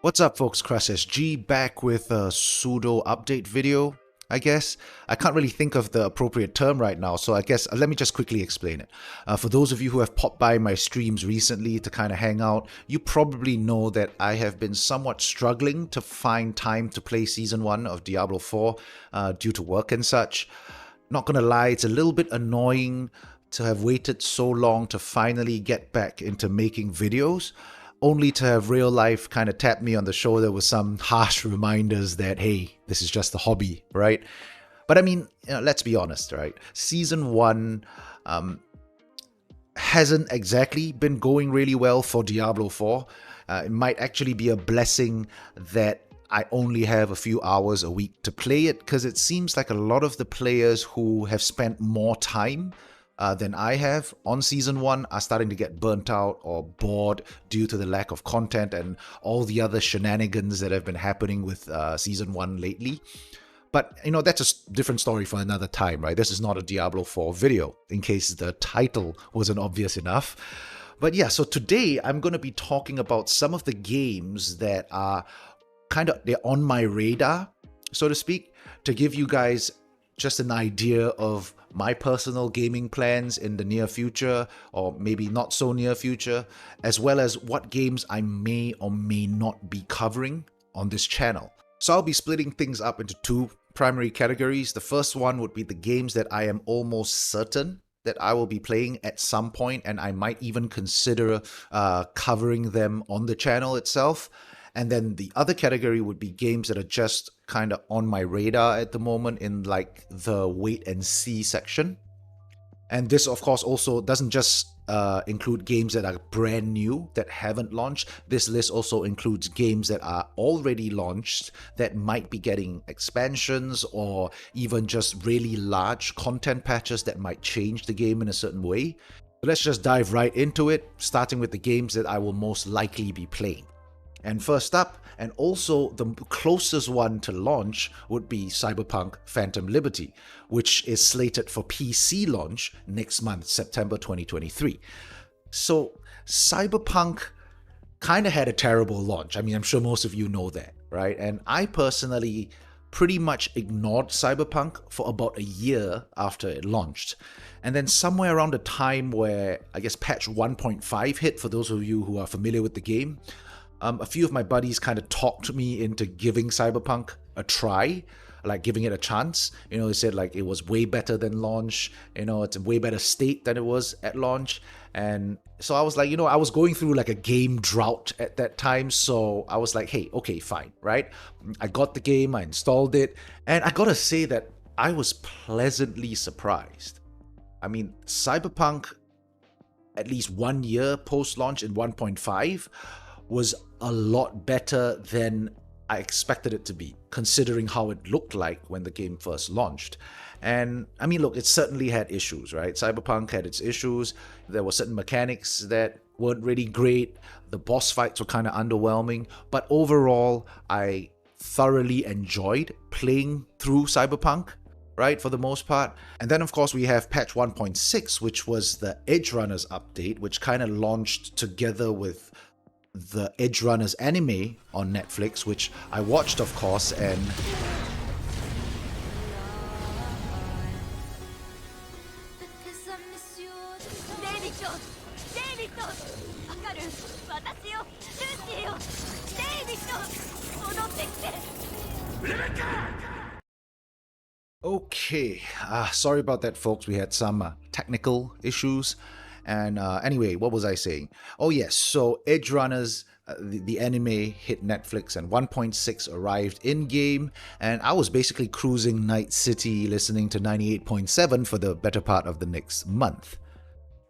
What's up folks, Crush SG back with a pseudo update video, I guess. I can't really think of the appropriate term right now, so I guess let me just quickly explain it. For those of you who have popped by my streams recently to kind of hang out, you probably know that I have been somewhat struggling to find time to play Season 1 of Diablo 4 due to work and such. Not gonna lie, it's a little bit annoying to have waited so long to finally get back into making videos, only to have real life kind of tap me on the shoulder with some harsh reminders that, hey, this is just a hobby, right? But I mean, let's be honest, right? Season 1 hasn't exactly been going really well for Diablo 4. It might actually be a blessing that I only have a few hours a week to play it, because it seems like a lot of the players who have spent more time than I have on Season 1 are starting to get burnt out or bored due to the lack of content and all the other shenanigans that have been happening with Season 1 lately. But, that's a different story for another time, right? This is not a Diablo 4 video, in case the title wasn't obvious enough. But yeah, so today I'm going to be talking about some of the games that are they're on my radar, so to speak, to give you guys just an idea of my personal gaming plans in the near future, or maybe not so near future, as well as what games I may or may not be covering on this channel. So I'll be splitting things up into two primary categories. The first one would be the games that I am almost certain that I will be playing at some point, and I might even consider covering them on the channel itself. And then the other category would be games that are just kind of on my radar at the moment in like the wait and see section. And this, of course, also doesn't just include games that are brand new, that haven't launched. This list also includes games that are already launched, that might be getting expansions or even just really large content patches that might change the game in a certain way. So let's just dive right into it, starting with the games that I will most likely be playing. And first up, and also the closest one to launch, would be Cyberpunk Phantom Liberty, which is slated for PC launch next month, September 2023. So Cyberpunk kind of had a terrible launch. I mean, I'm sure most of you know that, right? And I personally pretty much ignored Cyberpunk for about a year after it launched. And then somewhere around the time where, I guess, patch 1.5 hit, for those of you who are familiar with the game, a few of my buddies kind of talked me into giving Cyberpunk a try, like giving it a chance. They said like it was way better than launch, it's a way better state than it was at launch. And so I was like, I was going through like a game drought at that time. So I was like, hey, okay, fine, right? I got the game, I installed it, and I gotta say that I was pleasantly surprised. I mean, Cyberpunk, at least 1 year post-launch in 1.5, was a lot better than I expected it to be, considering how it looked like when the game first launched. And I mean, look, it certainly had issues, right? Cyberpunk had its issues. There were certain mechanics that weren't really great. The boss fights were kind of underwhelming. But overall, I thoroughly enjoyed playing through Cyberpunk, right, for the most part. And then, of course, we have patch 1.6, which was the Edge Runners update, which kind of launched together with the Edge Runners anime on Netflix, which I watched, of course, and okay, sorry about that, folks. We had some technical issues. And anyway, what was I saying? Oh yes, so Edge Runners, the anime, hit Netflix, and 1.6 arrived in-game, and I was basically cruising Night City listening to 98.7 for the better part of the next month.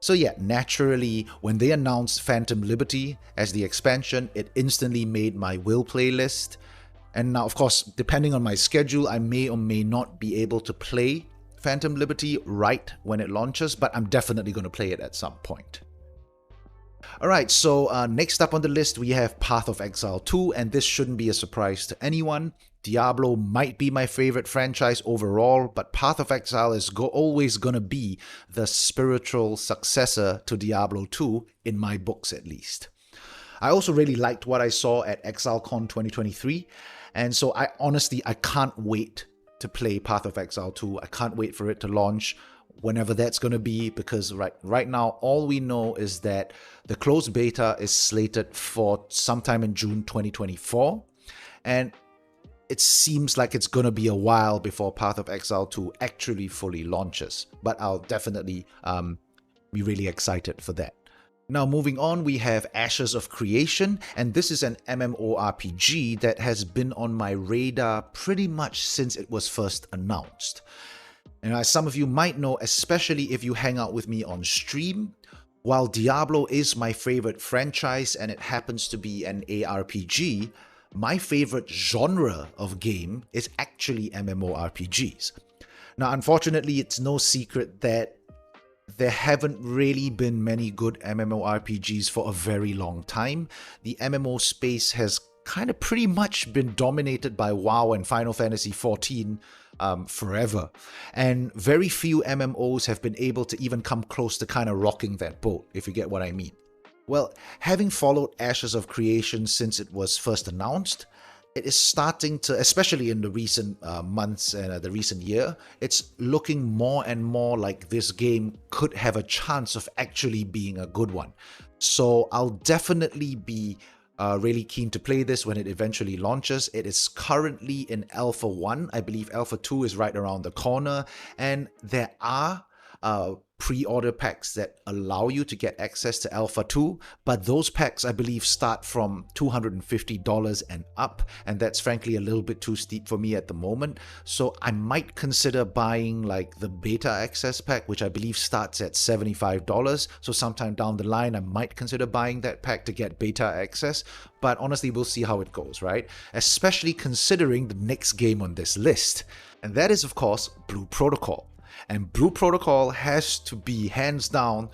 So yeah, naturally, when they announced Phantom Liberty as the expansion, it instantly made my will playlist. And now, of course, depending on my schedule, I may or may not be able to play Phantom Liberty right when it launches, but I'm definitely going to play it at some point. Alright, so next up on the list we have Path of Exile 2, and this shouldn't be a surprise to anyone. Diablo might be my favorite franchise overall, but Path of Exile is always going to be the spiritual successor to Diablo 2, in my books at least. I also really liked what I saw at ExileCon 2023. And so I can't wait to play Path of Exile 2. I can't wait for it to launch whenever that's going to be, because right now all we know is that the closed beta is slated for sometime in June 2024. And it seems like it's going to be a while before Path of Exile 2 actually fully launches. But I'll definitely be really excited for that. Now, moving on, we have Ashes of Creation, and this is an MMORPG that has been on my radar pretty much since it was first announced. And as some of you might know, especially if you hang out with me on stream, while Diablo is my favorite franchise and it happens to be an ARPG, my favorite genre of game is actually MMORPGs. Now, unfortunately, it's no secret that there haven't really been many good MMORPGs for a very long time. The MMO space has kind of pretty much been dominated by WoW and Final Fantasy XIV forever. And very few MMOs have been able to even come close to kind of rocking that boat, if you get what I mean. Well, having followed Ashes of Creation since it was first announced, it is starting to, especially in the recent months and the recent year, it's looking more and more like this game could have a chance of actually being a good one. So I'll definitely be really keen to play this when it eventually launches. It is currently in Alpha 1. I believe Alpha 2 is right around the corner, and there are pre-order packs that allow you to get access to Alpha 2, but those packs I believe start from $250 and up, and that's frankly a little bit too steep for me at the moment. So I might consider buying like the beta access pack, which I believe starts at $75. So sometime down the line I might consider buying that pack to get beta access, but honestly we'll see how it goes, right? Especially considering the next game on this list, and that is of course Blue Protocol. And Blue Protocol has to be, hands down,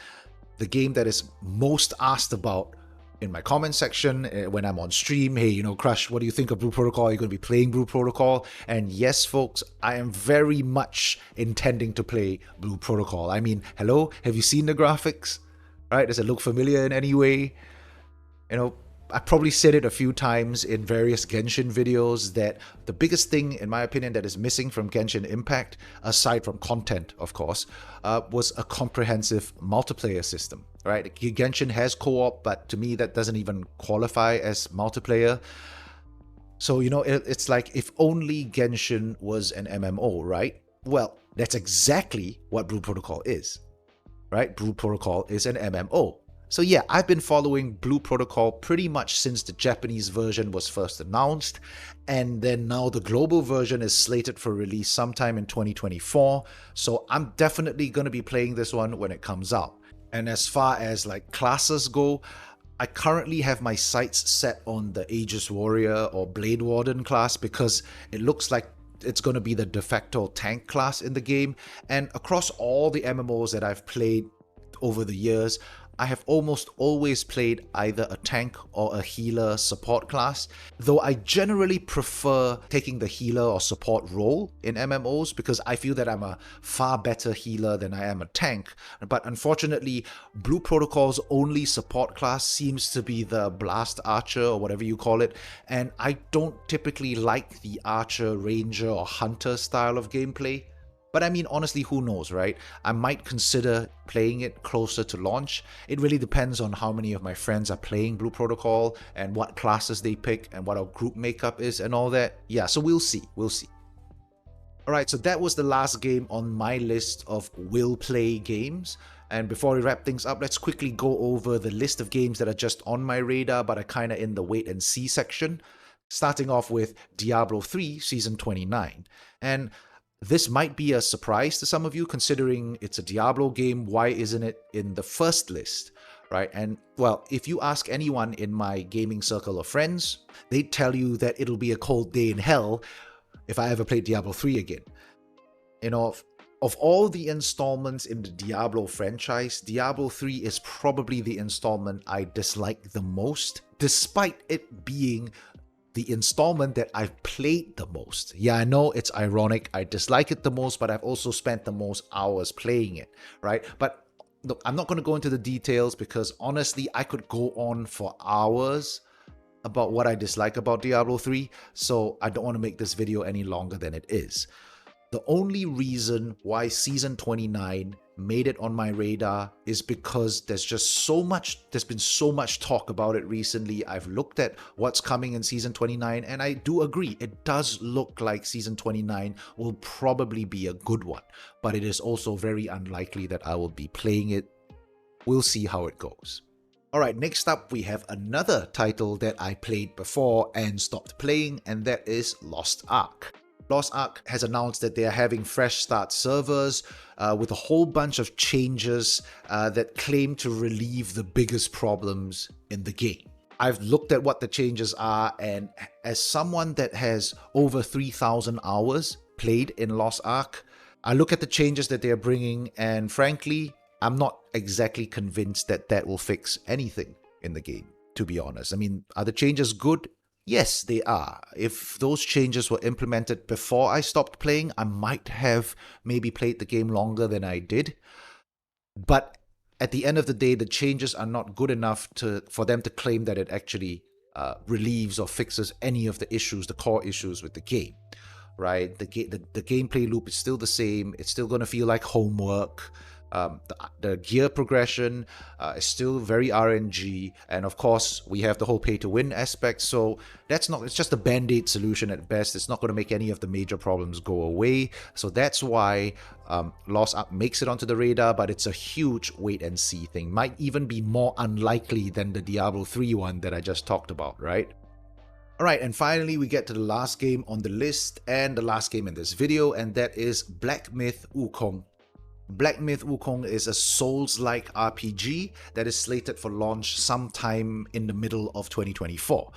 the game that is most asked about in my comment section when I'm on stream. Hey, Crush, what do you think of Blue Protocol? Are you going to be playing Blue Protocol? And yes, folks, I am very much intending to play Blue Protocol. I mean, hello, have you seen the graphics? Right? Does it look familiar in any way? I probably said it a few times in various Genshin videos that the biggest thing, in my opinion, that is missing from Genshin Impact, aside from content, of course, was a comprehensive multiplayer system, right? Genshin has co-op, but to me, that doesn't even qualify as multiplayer. So, it's like if only Genshin was an MMO, right? Well, that's exactly what Blue Protocol is, right? Blue Protocol is an MMO. So yeah, I've been following Blue Protocol pretty much since the Japanese version was first announced, and then now the global version is slated for release sometime in 2024, so I'm definitely going to be playing this one when it comes out. And as far as like classes go, I currently have my sights set on the Aegis Warrior or Blade Warden class because it looks like it's going to be the de facto tank class in the game, and across all the MMOs that I've played over the years, I have almost always played either a tank or a healer support class, though I generally prefer taking the healer or support role in MMOs because I feel that I'm a far better healer than I am a tank. But unfortunately, Blue Protocol's only support class seems to be the Blast Archer or whatever you call it, and I don't typically like the Archer, Ranger or Hunter style of gameplay. But I mean, honestly, who knows, right? I might consider playing it closer to launch. It really depends on how many of my friends are playing Blue Protocol and what classes they pick and what our group makeup is and all that. Yeah, so we'll see. Alright, so that was the last game on my list of will play games. And before we wrap things up, let's quickly go over the list of games that are just on my radar but are kind of in the wait and see section. Starting off with Diablo 3 Season 29. And this might be a surprise to some of you considering it's a Diablo game. Why isn't it in the first list, right? And well, if you ask anyone in my gaming circle of friends, they'd tell you that it'll be a cold day in hell if I ever played Diablo 3 again. Of all the installments in the Diablo franchise, Diablo 3 is probably the installment I dislike the most, despite it being the installment that I've played the most. Yeah, I know it's ironic. I dislike it the most, but I've also spent the most hours playing it, right? But look, I'm not going to go into the details because honestly, I could go on for hours about what I dislike about Diablo 3, so I don't want to make this video any longer than it is. The only reason why Season 29 made it on my radar is because there's been so much talk about it recently. I've looked at what's coming in Season 29, and I do agree, it does look like Season 29 will probably be a good one, but it is also very unlikely that I will be playing it. We'll see how it goes. Alright, next up we have another title that I played before and stopped playing, and that is Lost Ark. Lost Ark has announced that they are having fresh start servers with a whole bunch of changes that claim to relieve the biggest problems in the game. I've looked at what the changes are, and as someone that has over 3,000 hours played in Lost Ark, I look at the changes that they are bringing, and frankly, I'm not exactly convinced that that will fix anything in the game, to be honest. I mean, are the changes good? Yes, they are. If those changes were implemented before I stopped playing, I might have maybe played the game longer than I did. But at the end of the day, the changes are not good enough for them to claim that it actually relieves or fixes any of the issues, the core issues with the game, right? The gameplay loop is still the same. It's still going to feel like homework. The gear progression is still very RNG, and of course we have the whole pay-to-win aspect, so it's just a band-aid solution at best. It's not going to make any of the major problems go away, so that's why Lost Ark makes it onto the radar, but it's a huge wait-and-see thing. Might even be more unlikely than the Diablo 3 one that I just talked about, right? Alright, and finally we get to the last game on the list, and the last game in this video, and that is Black Myth Wukong. Black Myth Wukong is a Souls-like RPG that is slated for launch sometime in the middle of 2024.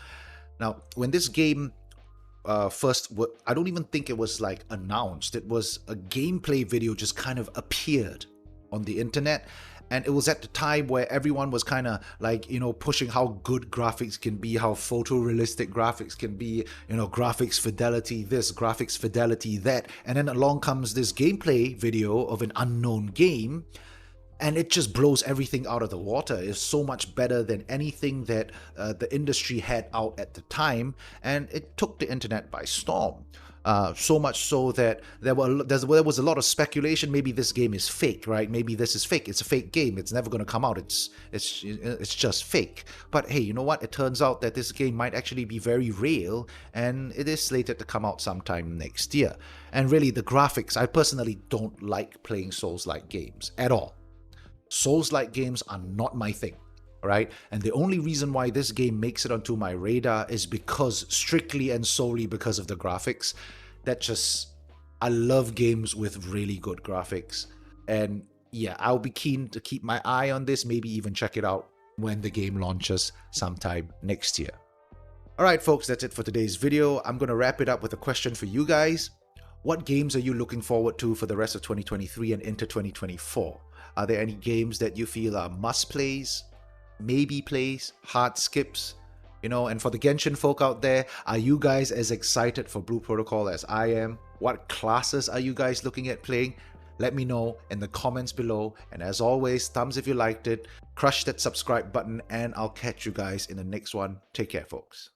Now, when this game I don't even think it was like announced. It was a gameplay video just kind of appeared on the internet. And it was at the time where everyone was kind of like, pushing how good graphics can be, how photorealistic graphics can be, graphics fidelity this, graphics fidelity that. And then along comes this gameplay video of an unknown game, and it just blows everything out of the water. It's so much better than anything that the industry had out at the time, and it took the internet by storm. So much so that there was a lot of speculation. Maybe this game is fake, right? Maybe this is fake. It's a fake game. It's never going to come out. It's just fake. But hey, you know what? It turns out that this game might actually be very real, and it is slated to come out sometime next year. And really, the graphics, I personally don't like playing Souls-like games at all. Souls-like games are not my thing. Right? And the only reason why this game makes it onto my radar is strictly and solely because of the graphics. I love games with really good graphics. And yeah, I'll be keen to keep my eye on this, maybe even check it out when the game launches sometime next year. Alright folks, that's it for today's video. I'm going to wrap it up with a question for you guys. What games are you looking forward to for the rest of 2023 and into 2024? Are there any games that you feel are must-plays, maybe plays, hard skips, and for the Genshin folk out there, are you guys as excited for Blue Protocol as I am? What classes are you guys looking at playing? Let me know in the comments below, and as always, thumbs if you liked it, crush that subscribe button, and I'll catch you guys in the next one. Take care folks.